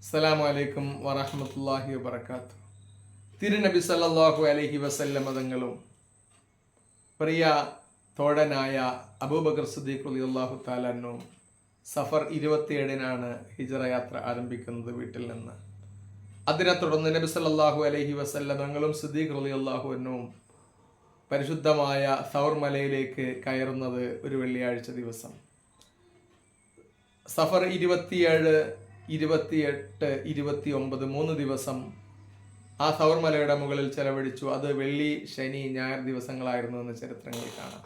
അസ്സലാമു അലൈക്കും വറഹ്മത്തുള്ളാഹി വബറകാതുഹു. തിരുനബി സല്ലല്ലാഹു അലൈഹി വസല്ലം തങ്ങളും പ്രിയ തോഴനായ അബൂബക്കർ സിദ്ദീഖ് റളിയല്ലാഹു തആല അൻഹു സഫർ 27-നാണ് ഹിജ്റ യാത്ര ആരംഭിക്കുന്നത് വീട്ടിൽ നിന്ന്. അതിനെ തുടർന്ന് നബി സല്ലല്ലാഹു അലൈഹി വസല്ലം തങ്ങളും സിദ്ദീഖ് റളിയല്ലാഹു അൻഹുവും പരിശുദ്ധമായ സൗർ മലയിലേക്ക് കയറുന്നത് ഒരു വെള്ളിയാഴ്ച ദിവസം. സഫർ 27, 28, 29 3 ദിവസം ആ സൗർമലയുടെ മുകളിൽ ചെലവഴിച്ചു. അത് വെള്ളി, ശനി, ഞായർ ദിവസങ്ങളായിരുന്നു എന്ന് ചരിത്രങ്ങളിൽ കാണാം.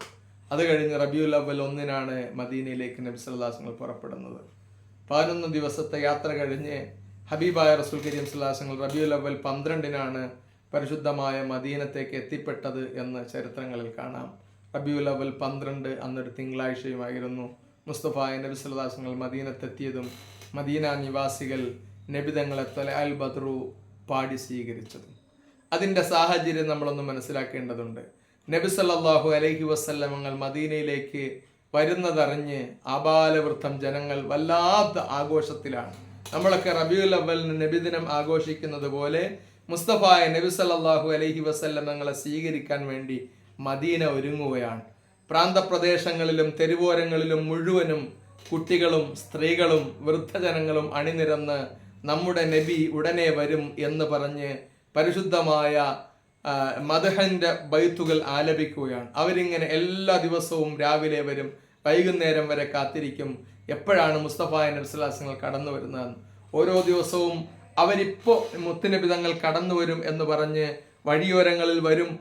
അത് കഴിഞ്ഞ് റബിയുൽ അവ്വൽ 1-നാണ് മദീനയിലേക്ക് നബി സല്ലല്ലാഹു അലൈഹി വസല്ലം പുറപ്പെടുന്നത്. 11 ദിവസത്തെ യാത്ര കഴിഞ്ഞ് ഹബീബായ റസൂൽ കരീം സല്ലല്ലാഹു അലൈഹി വസല്ലം റബിയുൽ അവ്വൽ 12-നാണ് പരിശുദ്ധമായ മദീനത്തേക്ക് എത്തിപ്പെട്ടത് എന്ന് ചരിത്രങ്ങളിൽ കാണാം. റബിയുൽ അവ്വൽ 12 അന്നൊരു തിങ്കളാഴ്ചയുമായിരുന്നു. മുസ്തഫായ നബി സല്ലല്ലാഹു അലൈഹി വസല്ലം മദീനത്തെത്തിയതും മദീന നിവാസികൾ നബി തങ്ങളെ ത്വലഅൽ ബദ്റു പാടി സ്വീകരിച്ചതും. അതിൻ്റെ സാഹചര്യം നമ്മളൊന്ന് മനസ്സിലാക്കേണ്ടതുണ്ട്. നബി സല്ലല്ലാഹു അലൈഹി വസല്ലം മദീനയിലേക്ക് വരുന്നതറിഞ്ഞ് ആബാലവൃദ്ധം ജനങ്ങൾ വല്ലാത്ത ആഘോഷത്തിലാണ്. നമ്മളൊക്കെ റബീഉൽ അവ്വലിന് നബിദിനം ആഘോഷിക്കുന്നത് പോലെ മുസ്തഫായ നബി സല്ലല്ലാഹു അലൈഹി വസല്ലം തങ്ങളെ സ്വീകരിക്കാൻ വേണ്ടി മദീന ഒരുങ്ങുകയാണ്. പ്രാന്തപ്രദേശങ്ങളിലും തെരുവോരങ്ങളിലും മുഴുവനും കുട്ടികളും സ്ത്രീകളും വൃദ്ധജനങ്ങളും അണിനിരന്ന് നമ്മുടെ നബി ഉടനെ വരും എന്ന് പറഞ്ഞ് പരിശുദ്ധമായ മദ്ഹന്റെ ബൈത്തുകൾ ആലപിക്കുകയാണ്. അവരിങ്ങനെ എല്ലാ ദിവസവും രാവിലെ വരും, വൈകുന്നേരം വരെ കാത്തിരിക്കും എപ്പോഴാണ് മുസ്തഫായ നബി സല്ലല്ലാഹു അലൈഹി വസല്ലം കടന്നു വരുന്നതെന്ന്. ഓരോ ദിവസവും അവരിപ്പോൾ മുത്തുനബി തങ്ങൾ കടന്നു വരും എന്ന് പറഞ്ഞ് വഴിയോരങ്ങളിൽ വരും,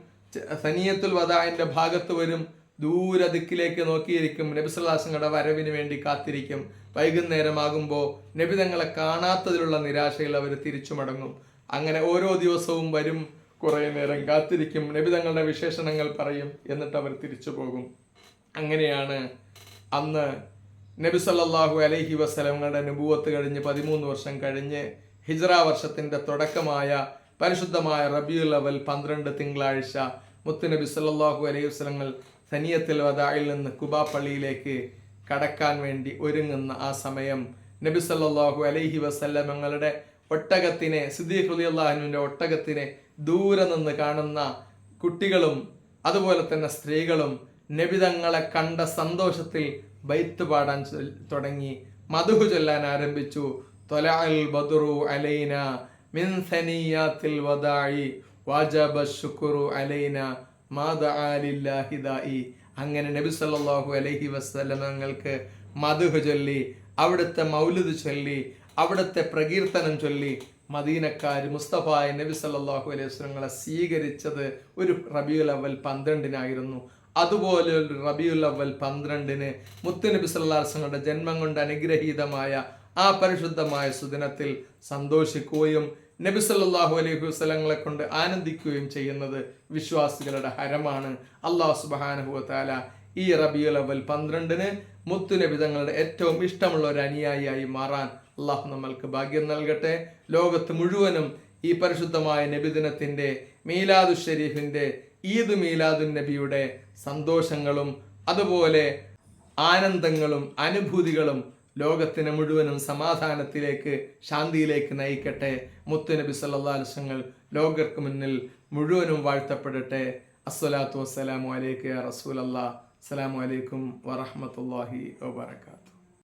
സനിയത്തുൽ വദാഇന്റെ ഭാഗത്ത് വരും, ദൂര ദിക്കിലേക്ക് നോക്കിയിരിക്കും, നബി സല്ലല്ലാഹു അലൈഹി വസല്ലം വരവിന് വേണ്ടി കാത്തിരിക്കും. വൈകുന്നേരമാകുമ്പോൾ നബി തങ്ങളെ കാണാത്തതിലുള്ള നിരാശയിൽ അവർ തിരിച്ചു മടങ്ങും. അങ്ങനെ ഓരോ ദിവസവും വരും, കുറേ നേരം കാത്തിരിക്കും, നബി തങ്ങളുടെ വിശേഷണങ്ങൾ പറയും, എന്നിട്ട് അവർ തിരിച്ചു പോകും. അങ്ങനെയാണ് അന്ന് നബി സല്ലല്ലാഹു അലൈഹി വസല്ലമയുടെ നബുവത്ത് കഴിഞ്ഞ് 13 വർഷം കഴിഞ്ഞ് ഹിജ്റ വർഷത്തിന്റെ തുടക്കമായ പരിശുദ്ധമായ റബീഉൽ അവ്വൽ 12 തിങ്കളാഴ്ച മുത്തുനബി സല്ലല്ലാഹു അലൈഹി വസല്ലം സനിയത്തുൽ വദാഇൽ നിന്ന് കുബാ പള്ളിയിലേക്ക് കടക്കാൻ വേണ്ടി ഒരുങ്ങുന്ന ആ സമയം നബി സല്ലല്ലാഹു അലൈഹി വസല്ലമയുടെ ഒട്ടകത്തിനെ, സിദ്ദീഖ് റളിയല്ലാഹു അൻഹുവിന്റെ ഒട്ടകത്തിനെ ദൂരെ നിന്ന് കാണുന്ന കുട്ടികളും അതുപോലെ തന്നെ സ്ത്രീകളും നബി തങ്ങളെ കണ്ട സന്തോഷത്തിൽ ബൈത്ത് പാടാൻ തുടങ്ങി, മദ്ഹ് ചൊല്ലാൻ ആരംഭിച്ചു. ത്വലഅൽ ബദ്റു അലൈന മിൻ സനിയാത്തിൽ വദാഇ വജബ ശുക്രു അലൈന മാ ദഅ ലില്ലാഹി ദാഇ. അങ്ങനെ നബി സല്ലല്ലാഹു അലൈഹി വസല്ലം തങ്ങൾക്ക് മദ്ഹ് ചൊല്ലി, അവിടുത്തെ മൗലിദ് ചൊല്ലി, അവിടുത്തെ പ്രകീർത്തനം ചൊല്ലി മദീനക്കാർ മുസ്തഫായ നബി സല്ലല്ലാഹു അലൈഹി വസല്ലം സ്വീകരിച്ചത് ഒരു റബീഉൽ അവ്വൽ 12-നായിരുന്നു. അതുപോലെ ഒരു റബീഉൽ അവ്വൽ 12-ന് മുത്തുനബി സല്ലല്ലാഹു അലൈഹി വസല്ലമയുടെ ജന്മം കൊണ്ട് അനുഗ്രഹീതമായ ആ പരിശുദ്ധമായ സുദിനത്തിൽ സന്തോഷിക്കുകയും നബി സല്ലല്ലാഹു അലൈഹി വസല്ലമയെ കൊണ്ട് ആനന്ദിക്കുകയും ചെയ്യുന്നത് വിശ്വാസികളുടെ ഹരമാണ്. അല്ലാഹു സുബ്ഹാനഹു വ തആല ഈ റബീഉൽ അവ്വൽ 12-ന് മുത്തുനബി തങ്ങളുടെ ഏറ്റവും ഇഷ്ടമുള്ള ഒരു അനുയായിയായി മാറാൻ അള്ളാഹു നമ്മൾക്ക് ഭാഗ്യം നൽകട്ടെ. ലോകത്ത് മുഴുവനും ഈ പരിശുദ്ധമായ നബിദിനത്തിന്റെ മീലാദു ഷരീഫിന്റെ ഈദ് മീലാദുൻ നബിയുടെ സന്തോഷങ്ങളും അതുപോലെ ആനന്ദങ്ങളും അനുഭൂതികളും ലോകത്തിന് മുഴുവനും സമാധാനത്തിലേക്ക്, ശാന്തിയിലേക്ക് നയിക്കട്ടെ. മുത്തുനബി സല്ലല്ലാഹു അലൈഹി വസല്ലം ലോകർക്ക് മുന്നിൽ മുഴുവനും വാഴ്ത്തപ്പെടട്ടെ. അസ്സലാത്തു വസ്സലാമു അലൈക യാ റസൂലല്ലാഹ്. അസ്സലാമു അലൈക്കും വറഹ്മത്തുള്ളാഹി വബറകാതുഹു.